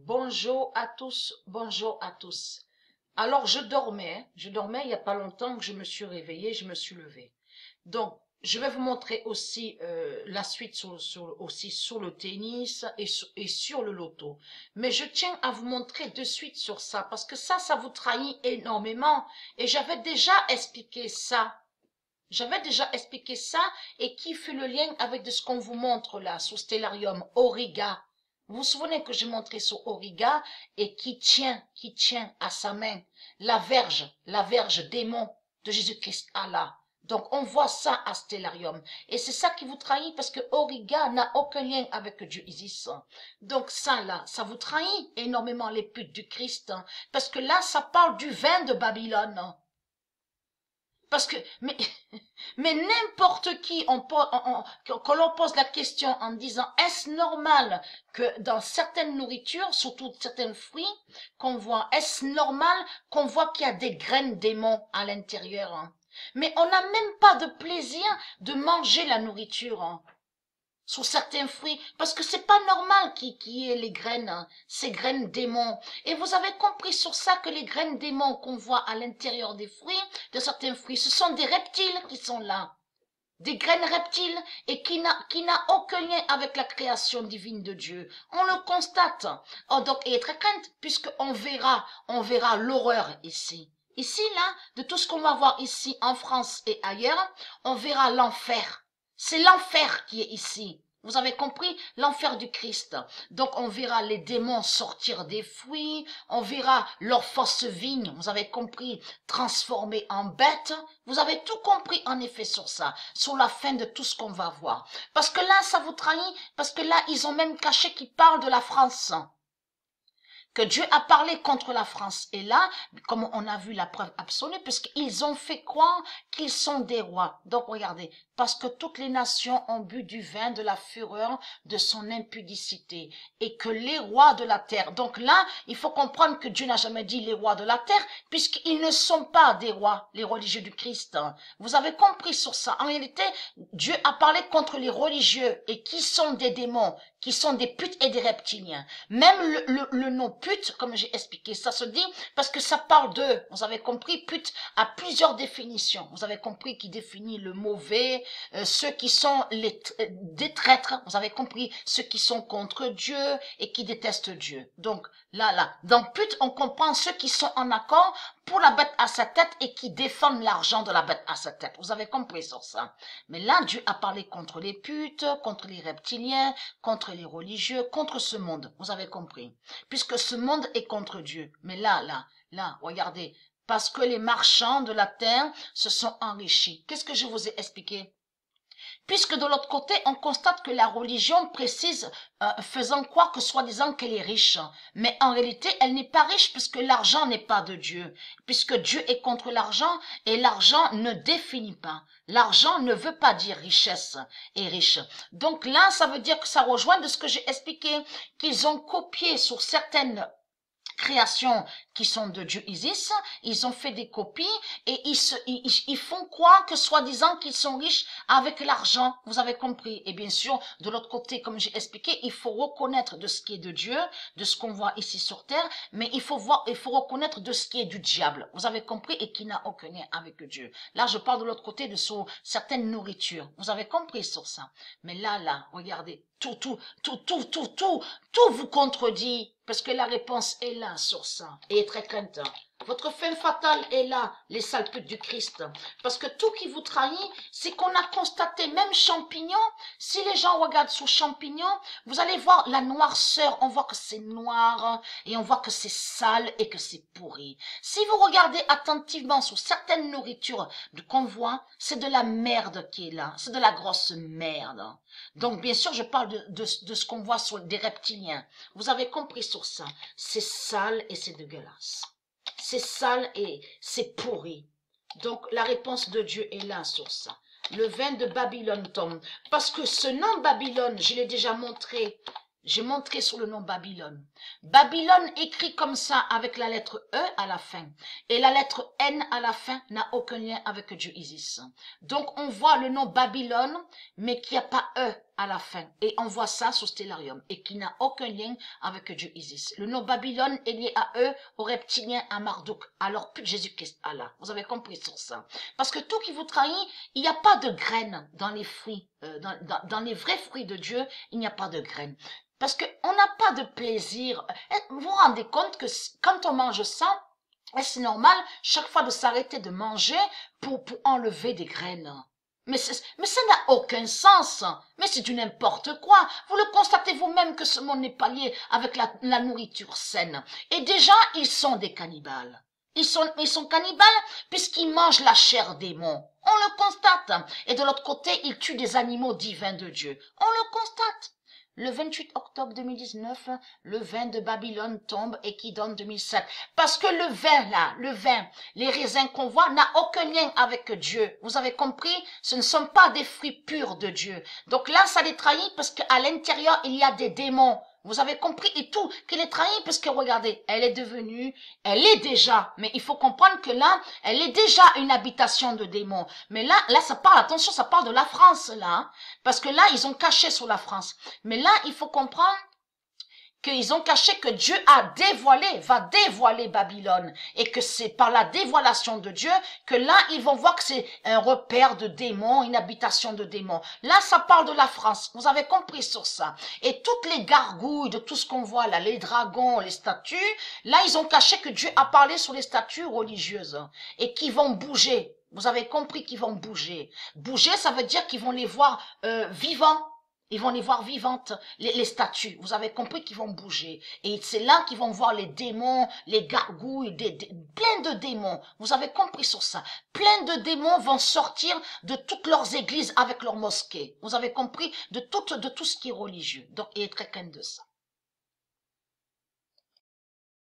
Bonjour à tous, bonjour à tous. Alors je dormais il n'y a pas longtemps que je me suis réveillée, je me suis levée. Donc je vais vous montrer aussi la suite aussi sur le tennis et sur le loto. Mais je tiens à vous montrer de suite sur ça parce que ça vous trahit énormément et j'avais déjà expliqué ça. J'avais déjà expliqué ça et qui fait le lien avec de ce qu'on vous montre là sur Stellarium, Auriga. Vous vous souvenez que j'ai montré sur Auriga et qui tient à sa main la verge démon de Jésus-Christ Allah. Donc on voit ça à Stellarium. Et c'est ça qui vous trahit parce que Auriga n'a aucun lien avec Dieu Isis. Donc ça là, ça vous trahit énormément les putes du Christ. Parce que là, ça parle du vin de Babylone. Parce que, mais n'importe qui, quand l'on pose la question en disant, est-ce normal que dans certaines nourritures, surtout certains fruits, qu'on voit, est-ce normal qu'on voit qu'il y a des graines démons à l'intérieur, hein? Mais on n'a même pas de plaisir de manger la nourriture, hein, sur certains fruits, parce que c'est pas normal qu'il y ait les graines, hein, ces graines démons. Et vous avez compris sur ça que les graines démons qu'on voit à l'intérieur des fruits, de certains fruits, ce sont des reptiles qui sont là. Des graines reptiles et qui n'a aucun lien avec la création divine de Dieu. On le constate. Oh, donc, et très crainte, puisqu'on verra l'horreur ici. Ici, là, de tout ce qu'on va voir ici en France et ailleurs, on verra l'enfer. C'est l'enfer qui est ici. Vous avez compris? L'enfer du Christ. Donc on verra les démons sortir des fruits, on verra leurs fausses vignes, vous avez compris, transformées en bêtes. Vous avez tout compris en effet sur ça, sur la fin de tout ce qu'on va voir. Parce que là, ça vous trahit, parce que là, ils ont même caché qu'ils parlent de la France. Que Dieu a parlé contre la France. Et là, comme on a vu la preuve absolue, puisqu'ils ont fait croire qu'ils sont des rois. Donc regardez, parce que toutes les nations ont bu du vin de la fureur de son impudicité, et que les rois de la terre. Donc là, il faut comprendre que Dieu n'a jamais dit les rois de la terre, puisqu'ils ne sont pas des rois, les religieux du Christ. Vous avez compris sur ça. En réalité, Dieu a parlé contre les religieux, et qui sont des démons, qui sont des putes et des reptiliens. Même le nom pute, comme j'ai expliqué, ça se dit parce que ça parle de, vous avez compris, pute a plusieurs définitions. Vous avez compris qui définit le mauvais, ceux qui sont des traîtres, vous avez compris, ceux qui sont contre Dieu et qui détestent Dieu. Donc là, dans pute, on comprend ceux qui sont en accord pour la bête à sa tête et qui défendent l'argent de la bête à sa tête. Vous avez compris sur ça. Mais là, Dieu a parlé contre les putes, contre les reptiliens, contre les religieux, contre ce monde. Vous avez compris. Puisque ce monde est contre Dieu. Mais là, regardez. Parce que les marchands de la terre se sont enrichis. Qu'est-ce que je vous ai expliqué? Puisque de l'autre côté, on constate que la religion précise, faisant croire que soi-disant qu'elle est riche. Mais en réalité, elle n'est pas riche puisque l'argent n'est pas de Dieu. Puisque Dieu est contre l'argent et l'argent ne définit pas. L'argent ne veut pas dire richesse et riche. Donc là, ça veut dire que ça rejoint de ce que j'ai expliqué, qu'ils ont copié sur certaines créations qui sont de Dieu Isis, ils ont fait des copies et ils font croire que soi-disant qu'ils sont riches avec l'argent, vous avez compris. Et bien sûr, de l'autre côté, comme j'ai expliqué, il faut reconnaître de ce qui est de Dieu, de ce qu'on voit ici sur terre, mais il faut reconnaître de ce qui est du diable, vous avez compris, et qui n'a aucun lien avec Dieu. Là, je parle de l'autre côté de certaines nourritures, vous avez compris sur ça. Mais là, regardez, tout vous contredit, parce que la réponse est là sur ça, et est très crainte. Votre fin fatale est là, les sales putes du Christ. Parce que tout qui vous trahit, c'est qu'on a constaté, même champignons, si les gens regardent sur champignons, vous allez voir la noirceur, on voit que c'est noir, et on voit que c'est sale et que c'est pourri. Si vous regardez attentivement sur certaines nourritures qu'on voit, c'est de la merde qui est là, c'est de la grosse merde. Donc bien sûr, je parle de ce qu'on voit sur des reptiliens. Vous avez compris sur ça, c'est sale et c'est dégueulasse. C'est sale et c'est pourri. Donc la réponse de Dieu est là sur ça. Le vin de Babylone tombe. Parce que ce nom Babylone, je l'ai déjà montré. J'ai montré sur le nom Babylone. Babylone écrit comme ça avec la lettre E à la fin. Et la lettre N à la fin n'a aucun lien avec Dieu Isis. Donc on voit le nom Babylone, mais qu'il n'y a pas E à la fin. Et on voit ça sur Stellarium, et qui n'a aucun lien avec Dieu Isis. Le nom Babylone est lié à eux, aux reptiliens, à Marduk, alors plus Jésus-Christ Allah. Vous avez compris sur ça. Parce que tout qui vous trahit, il n'y a pas de graines dans les fruits, dans les vrais fruits de Dieu, il n'y a pas de graines. Parce qu'on n'a pas de plaisir. Vous vous rendez compte que quand on mange ça, c'est normal chaque fois de s'arrêter de manger pour enlever des graines. Mais ça n'a aucun sens. Mais c'est du n'importe quoi. Vous le constatez vous-même que ce monde n'est pas lié avec la nourriture saine. Et déjà, ils sont des cannibales. Ils sont cannibales puisqu'ils mangent la chair des démons. On le constate. Et de l'autre côté, ils tuent des animaux divins de Dieu. On le constate. Le 28 octobre 2019, le vin de Babylone tombe et qui donne 2007. Parce que le vin là, les raisins qu'on voit n'a aucun lien avec Dieu. Vous avez compris? Ce ne sont pas des fruits purs de Dieu. Donc là, ça les trahit parce qu'à l'intérieur, il y a des démons. Vous avez compris et tout, qu'il est trahi parce que regardez, elle est déjà, mais il faut comprendre que là, elle est déjà une habitation de démons. Mais là, ça parle, attention, ça parle de la France, là, hein, parce que là, ils ont caché sur la France. Mais là, il faut comprendre qu'ils ont caché que Dieu va dévoiler Babylone, et que c'est par la dévoilation de Dieu que là, ils vont voir que c'est un repère de démons, une habitation de démons. Là, ça parle de la France. Vous avez compris sur ça. Et toutes les gargouilles de tout ce qu'on voit là, les dragons, les statues, là, ils ont caché que Dieu a parlé sur les statues religieuses et qui vont bouger. Vous avez compris qu'ils vont bouger. Bouger, ça veut dire qu'ils vont les voir vivants. Ils vont les voir vivantes, les statues. Vous avez compris qu'ils vont bouger. Et c'est là qu'ils vont voir les démons, les gargouilles, plein de démons. Vous avez compris sur ça. Plein de démons vont sortir de toutes leurs églises avec leurs mosquées. Vous avez compris de tout ce qui est religieux. Donc, il est très craint de ça.